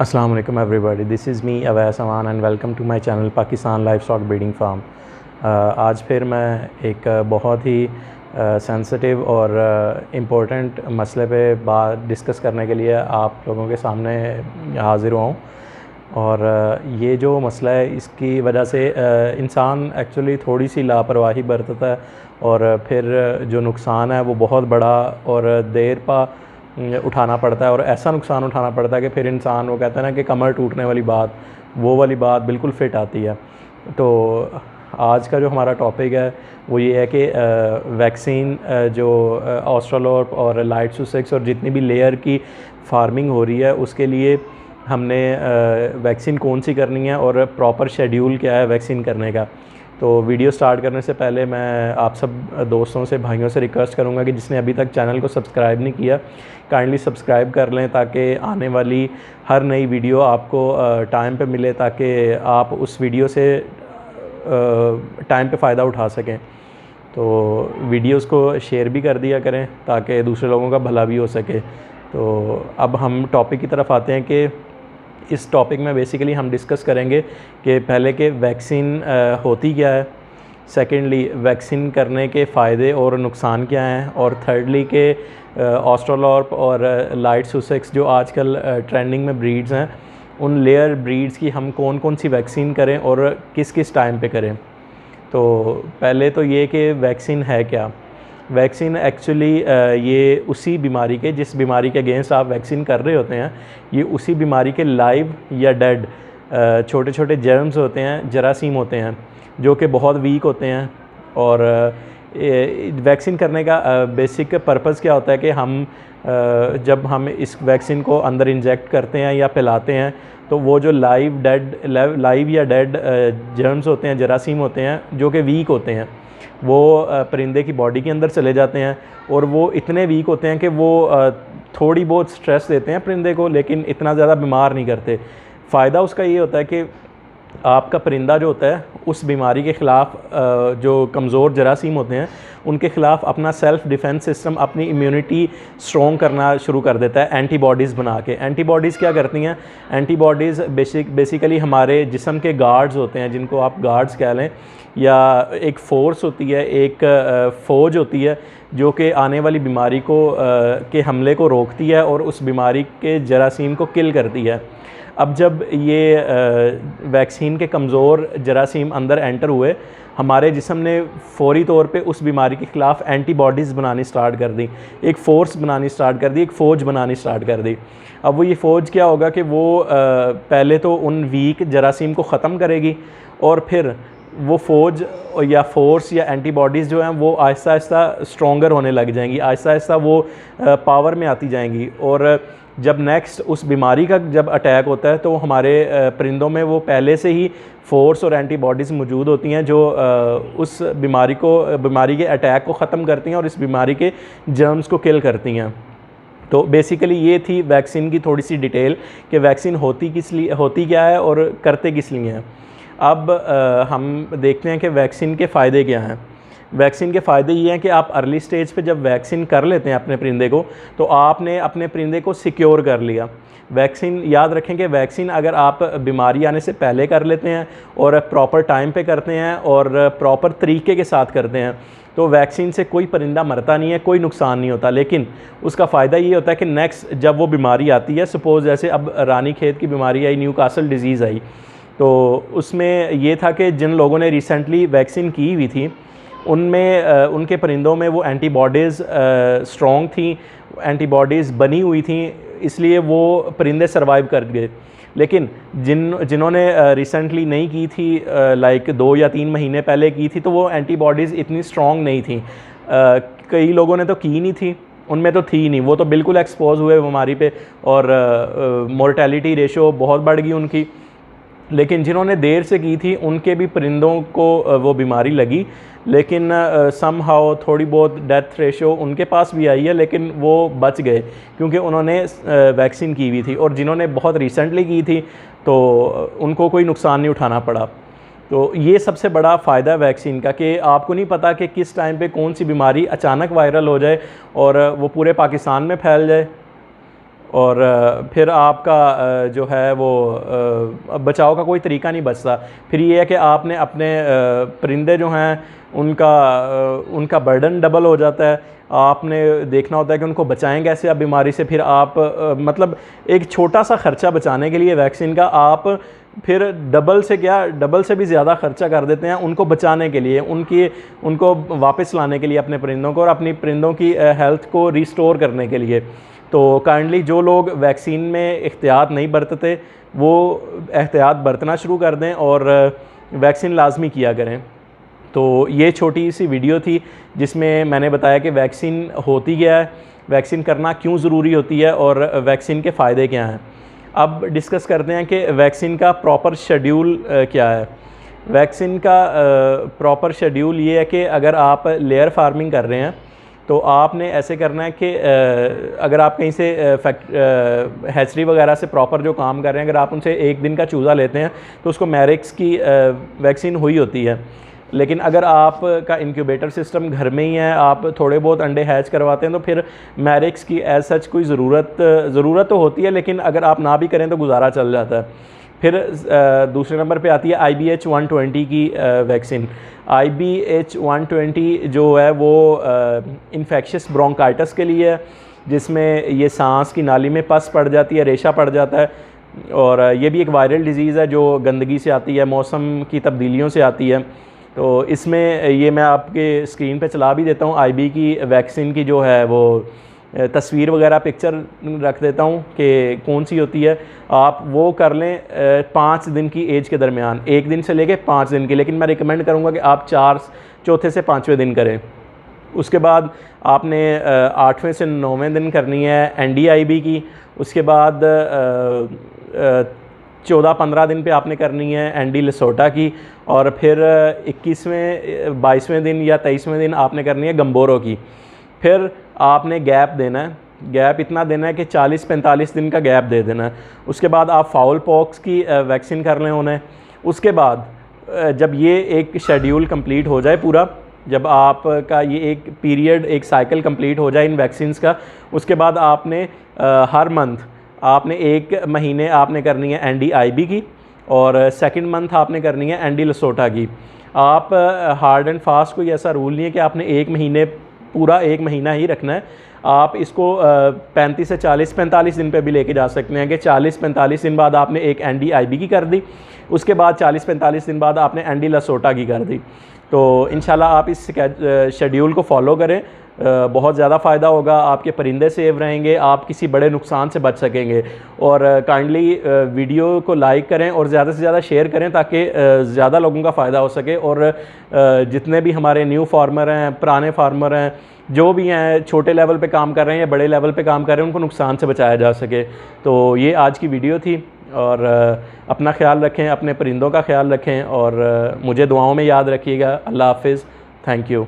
अस्सलाम वालेकुम everybody, this is me Awais Aman and welcome to my channel Pakistan livestock breeding farm. आज फिर मैं एक बहुत ही सेंसिटिव और इम्पोर्टेंट मसले पे बात डिस्कस करने के लिए आप लोगों के सामने हाज़िर हुआ हूँ। और ये जो मसला है इसकी वजह से इंसान एक्चुअली थोड़ी सी लापरवाही बरतता है और फिर जो नुकसान है वो बहुत बड़ा और देर पा उठाना पड़ता है, और ऐसा नुकसान उठाना पड़ता है कि फिर इंसान वो कहता है ना कि कमर टूटने वाली बात, वो वाली बात बिल्कुल फिट आती है। तो आज का जो हमारा टॉपिक है वो ये है कि वैक्सीन जो ऑस्ट्रालोर्प और लाइट सुसेक्स और जितनी भी लेयर की फार्मिंग हो रही है उसके लिए हमने वैक्सीन कौन सी करनी है और प्रॉपर शेड्यूल क्या है वैक्सीन करने का। तो वीडियो स्टार्ट करने से पहले मैं आप सब दोस्तों से, भाइयों से रिक्वेस्ट करूंगा कि जिसने अभी तक चैनल को सब्सक्राइब नहीं किया काइंडली सब्सक्राइब कर लें, ताकि आने वाली हर नई वीडियो आपको टाइम पे मिले, ताकि आप उस वीडियो से टाइम पे फ़ायदा उठा सकें। तो वीडियोस को शेयर भी कर दिया करें ताकि दूसरे लोगों का भला भी हो सके। तो अब हम टॉपिक की तरफ आते हैं कि इस टॉपिक में बेसिकली हम डिस्कस करेंगे कि पहले के वैक्सीन होती क्या है, सेकेंडली वैक्सीन करने के फ़ायदे और नुकसान क्या हैं, और थर्डली के ऑस्ट्रालोर्प और लाइट सुसेक्स जो आजकल ट्रेंडिंग में ब्रीड्स हैं उन लेयर ब्रीड्स की हम कौन कौन सी वैक्सीन करें और किस किस टाइम पे करें। तो पहले तो ये कि वैक्सीन है क्या। वैक्सीन एक्चुअली ये उसी बीमारी के, जिस बीमारी के अगेंस्ट आप वैक्सीन कर रहे होते हैं, ये उसी बीमारी के लाइव या डेड छोटे छोटे जर्म्स होते हैं, जरासीम होते हैं जो कि बहुत वीक होते हैं। और वैक्सीन करने का बेसिक पर्पज़ क्या होता है कि हम जब हम इस वैक्सीन को अंदर इंजेक्ट करते हैं या पिलाते हैं तो वो जो लाइव या डेड जर्म्स होते हैं, जरासीम होते हैं जो कि वीक होते हैं, वो परिंदे की बॉडी के अंदर चले जाते हैं। और वो इतने वीक होते हैं कि वो थोड़ी बहुत स्ट्रेस देते हैं परिंदे को, लेकिन इतना ज़्यादा बीमार नहीं करते। फ़ायदा उसका ये होता है कि आपका परिंदा जो होता है उस बीमारी के ख़िलाफ़ जो कमज़ोर जरासीम होते हैं उनके ख़िलाफ़ अपना सेल्फ़ डिफेंस सिस्टम, अपनी इम्यूनिटी स्ट्रॉन्ग करना शुरू कर देता है एंटीबॉडीज़ बना के। एंटीबॉडीज़ क्या करती हैं? एंटीबॉडीज़ बेसिकली हमारे जिस्म के गार्ड्स होते हैं, जिनको आप गार्ड्स कह लें, या एक फ़ोर्स होती है, एक फ़ौज होती है जो कि आने वाली बीमारी को के हमले को रोकती है और उस बीमारी के जरासीम को किल करती है। अब जब ये वैक्सीन के कमज़ोर जरासीम अंदर एंटर हुए, हमारे जिस्म ने फ़ौरी तौर पे उस बीमारी के ख़िलाफ़ एंटीबॉडीज़ बनानी स्टार्ट कर दी, एक फ़ोर्स बनानी स्टार्ट कर दी, एक फ़ौज बनानी स्टार्ट कर दी। अब वो ये फ़ौज क्या होगा कि वो पहले तो उन वीक जरासीम को ख़त्म करेगी और फिर वो फ़ौज या फ़ोर्स या एंटीबॉडीज़ जो हैं वो आहिस्ता आहिस्ता स्ट्रॉन्गर होने लग जाएंगी, आहिस्ता आहिस्ता वो पावर में आती जाएंगी। और जब नेक्स्ट उस बीमारी का जब अटैक होता है तो हमारे परिंदों में वो पहले से ही फ़ोर्स और एंटीबॉडीज़ मौजूद होती हैं जो उस बीमारी के अटैक को ख़त्म करती हैं और इस बीमारी के जर्म्स को किल करती हैं। तो बेसिकली ये थी वैक्सीन की थोड़ी सी डिटेल कि वैक्सीन होती क्या है और करते किस लिए हैं। अब हम देखते हैं कि वैक्सीन के फ़ायदे क्या हैं। वैक्सीन के फ़ायदे ये हैं कि आप अर्ली स्टेज पे जब वैक्सीन कर लेते हैं अपने परिंदे को, तो आपने अपने परिंदे को सिक्योर कर लिया। वैक्सीन, याद रखें कि वैक्सीन अगर आप बीमारी आने से पहले कर लेते हैं और प्रॉपर टाइम पे करते हैं और प्रॉपर तरीके के साथ करते हैं तो वैक्सीन से कोई परिंदा मरता नहीं है, कोई नुकसान नहीं होता। लेकिन उसका फ़ायदा ये होता है कि नेक्स्ट जब वो बीमारी आती है, सपोज़ जैसे अब रानीखेत की बीमारी आई, न्यूकासल डिज़ीज़ आई, तो उसमें ये था कि जिन लोगों ने रिसेंटली वैक्सीन की हुई थी उनमें उनके परिंदों में वो एंटीबॉडीज़ स्ट्रॉन्ग थी, एंटीबॉडीज़ बनी हुई थी, इसलिए वो परिंदे सर्वाइव कर गए। लेकिन जिन्होंने रिसेंटली नहीं की थी, लाइक 2 या 3 महीने पहले की थी, तो वो एंटीबॉडीज़ इतनी स्ट्रॉन्ग नहीं थी। कई लोगों ने तो की नहीं थी, उनमें तो थी नहीं, वो तो बिल्कुल एक्सपोज हुए बीमारी पे और मोर्टेलिटी रेशो बहुत बढ़ गई उनकी। लेकिन जिन्होंने देर से की थी उनके भी परिंदों को वो बीमारी लगी, लेकिन समहाउ थोड़ी बहुत डेथ रेशो उनके पास भी आई है, लेकिन वो बच गए क्योंकि उन्होंने वैक्सीन की हुई थी। और जिन्होंने बहुत रिसेंटली की थी तो उनको कोई नुकसान नहीं उठाना पड़ा। तो ये सबसे बड़ा फ़ायदा है वैक्सीन का कि आपको नहीं पता कि किस टाइम पे कौन सी बीमारी अचानक वायरल हो जाए और वो पूरे पाकिस्तान में फैल जाए और फिर आपका जो है वो बचाव का कोई तरीका नहीं बचता। फिर ये है कि आपने अपने परिंदे जो हैं उनका बर्डन डबल हो जाता है। आपने देखना होता है कि उनको बचाएं कैसे आप बीमारी से। फिर आप मतलब एक छोटा सा ख़र्चा बचाने के लिए वैक्सीन का आप फिर डबल से भी ज़्यादा ख़र्चा कर देते हैं उनको बचाने के लिए, उनको वापस लाने के लिए अपने परिंदों को, और अपनी परिंदों की हेल्थ को रिस्टोर करने के लिए। तो काइंडली जो लोग वैक्सीन में एहतियात नहीं बरतते वो एहतियात बरतना शुरू कर दें और वैक्सीन लाजमी किया करें। तो ये छोटी सी वीडियो थी जिसमें मैंने बताया कि वैक्सीन होती क्या है, वैक्सीन करना क्यों ज़रूरी होती है और वैक्सीन के फ़ायदे क्या हैं। अब डिस्कस करते हैं कि वैक्सीन का प्रॉपर शेड्यूल क्या है। वैक्सीन का प्रॉपर शेड्यूल ये है कि अगर आप लेयर फार्मिंग कर रहे हैं तो आपने ऐसे करना है कि अगर आप कहीं से हैचरी वगैरह से प्रॉपर जो काम कर रहे हैं, अगर आप उनसे एक दिन का चूज़ा लेते हैं तो उसको मैरिक्स की वैक्सीन हुई होती है। लेकिन अगर आपका इंक्यूबेटर सिस्टम घर में ही है, आप थोड़े बहुत अंडे हैच करवाते हैं, तो फिर मैरिक्स की एज सच कोई ज़रूरत तो होती है, लेकिन अगर आप ना भी करें तो गुजारा चल जाता है। फिर दूसरे नंबर पे आती है IBH-120 की वैक्सीन। IBH-120 जो है वो इन्फेक्शियस ब्रोंकाइटिस के लिए है, जिसमें ये सांस की नाली में पस पड़ जाती है, रेशा पड़ जाता है, और ये भी एक वायरल डिज़ीज़ है जो गंदगी से आती है, मौसम की तब्दीलियों से आती है। तो इसमें ये मैं आपके स्क्रीन पे चला भी देता हूँ, IB की वैक्सीन की जो है वो तस्वीर वगैरह पिक्चर रख देता हूँ कि कौन सी होती है। आप वो कर लें 5 दिन की एज के दरमियान, 1 दिन से लेके 5 दिन की, लेकिन मैं रिकमेंड करूँगा कि आप चौथे से 5वें दिन करें। उसके बाद आपने 8वें से 9वें दिन करनी है NDIB की। उसके बाद 14-15 दिन पे आपने करनी है ND लसोटा की, और फिर 21वें 22वें दिन या 23वें दिन आपने करनी है गम्बोरो की। फिर आपने गैप देना है, गैप इतना देना है कि 40-45 दिन का गैप दे देना है। उसके बाद आप फाउल पॉक्स की वैक्सीन कर लें उन्हें। उसके बाद जब ये एक शेड्यूल कंप्लीट हो जाए पूरा, जब आपका ये एक पीरियड, एक साइकिल कंप्लीट हो जाए इन वैक्सीन्स का, उसके बाद आपने हर मंथ आपने 1 महीने आपने करनी है NDIB की, और सेकंड मंथ आपने करनी है ND लसोटा की। आप हार्ड एंड फास्ट कोई ऐसा रूल नहीं है कि आपने पूरा 1 महीना ही रखना है। आप इसको 35 से 45 दिन पे भी लेके जा सकते हैं कि 40-45 दिन बाद आपने एक NDIB की कर दी, उसके बाद 40-45 दिन बाद आपने ND लसोटा की कर दी। तो इंशाल्लाह आप इस शेड्यूल को फॉलो करें, बहुत ज़्यादा फ़ायदा होगा, आपके परिंदे सेव रहेंगे, आप किसी बड़े नुकसान से बच सकेंगे। और काइंडली वीडियो को लाइक करें और ज़्यादा से ज़्यादा शेयर करें ताकि ज़्यादा लोगों का फ़ायदा हो सके। और जितने भी हमारे न्यू फार्मर हैं, पुराने फार्मर हैं, जो भी हैं, छोटे लेवल पे काम कर रहे हैं या बड़े लेवल पे काम कर रहे हैं, उनको नुकसान से बचाया जा सके। तो ये आज की वीडियो थी, और अपना ख्याल रखें, अपने परिंदों का ख्याल रखें, और मुझे दुआओं में याद रखिएगा। अल्लाह हाफ़िज़, थैंक यू।